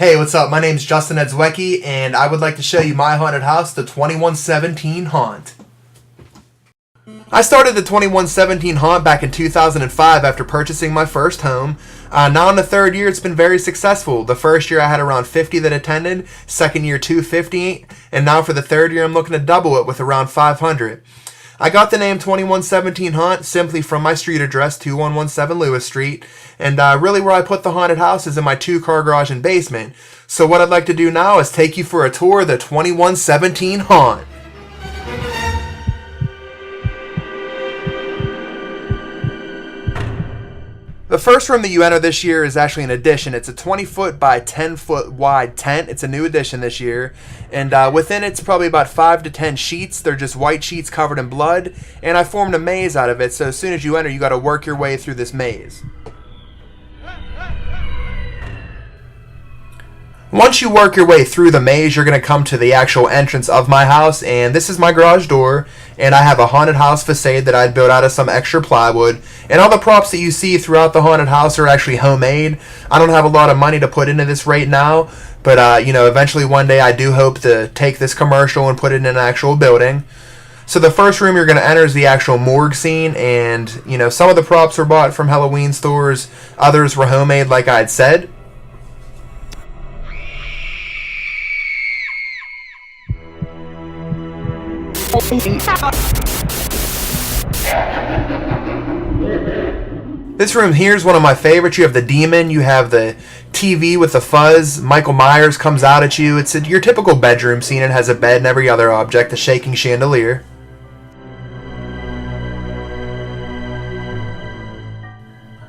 Hey, what's up? My name's Justin Edzwecki, and I would like to show you my haunted house, the 2117 Haunt. I started the 2117 Haunt back in 2005 after purchasing my first home. Now in the third year, it's been very successful. The first year I had around 50 that attended, second year 250, and now for the third year I'm looking to double it with around 500. I got the name 2117 Haunt simply from my street address, 2117 Lewis Street, and really where I put the haunted house is in my 2-car garage and basement. So what I'd like to do now is take you for a tour of the 2117 Haunt. The first room that you enter this year is actually an addition. It's a 20-foot by 10-foot wide tent. It's a new addition this year. And within it's probably about 5 to 10 sheets. They're just white sheets covered in blood. And I formed a maze out of it, so as soon as you enter, you got to work your way through this maze. Once you work your way through the maze, you're going to come to the actual entrance of my house, and this is my garage door, and I have a haunted house facade that I'd built out of some extra plywood, and all the props that you see throughout the haunted house are actually homemade. I don't have a lot of money to put into this right now, but eventually one day I do hope to take this commercial and put it in an actual building. So the first room you're going to enter is the actual morgue scene, and some of the props were bought from Halloween stores, others were homemade like I had said. This room here is one of my favorites. You have the demon, you have the TV with the fuzz, Michael Myers comes out at you. It's your typical bedroom scene. It has a bed and every other object, a shaking chandelier.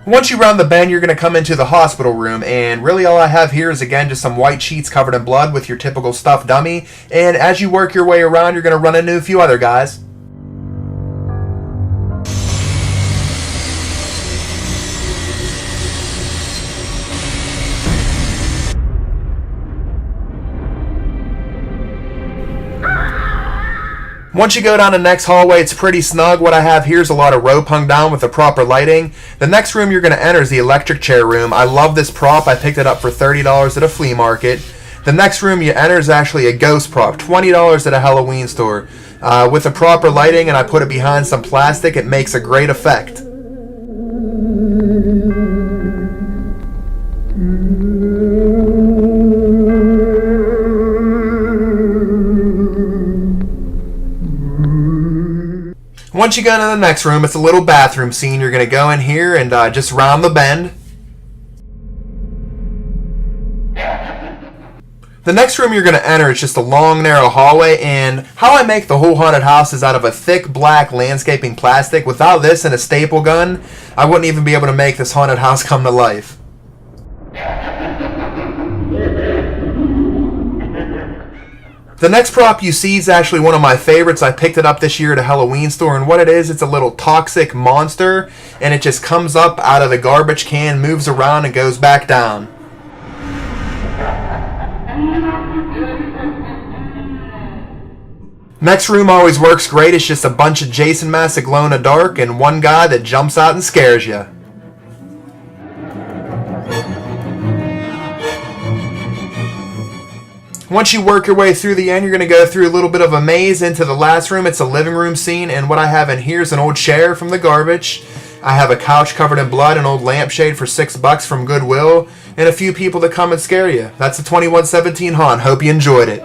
Once you round the bend, you're going to come into the hospital room, and really all I have here is, again, just some white sheets covered in blood with your typical stuffed dummy, and as you work your way around, you're going to run into a few other guys. Once you go down the next hallway, it's pretty snug. What I have here is a lot of rope hung down with the proper lighting. The next room you're going to enter is the electric chair room. I love this prop. I picked it up for $30 at a flea market. The next room you enter is actually a ghost prop, $20 at a Halloween store. With the proper lighting, and I put it behind some plastic, it makes a great effect. Once you go into the next room, it's a little bathroom scene. You're going to go in here and just round the bend. The next room you're going to enter is just a long, narrow hallway, and how I make the whole haunted house is out of a thick, black landscaping plastic. Without this and a staple gun, I wouldn't even be able to make this haunted house come to life. The next prop you see is actually one of my favorites. I picked it up this year at a Halloween store, and what it is, it's a little toxic monster, and it just comes up out of the garbage can, moves around, and goes back down. Next room always works great. It's just a bunch of Jason masks that glow in the dark, and one guy that jumps out and scares you. Once you work your way through the end, you're going to go through a little bit of a maze into the last room. It's a living room scene, and what I have in here is an old chair from the garbage. I have a couch covered in blood, an old lampshade for $6 from Goodwill, and a few people that come and scare you. That's the 2117 Haunt. Hope you enjoyed it.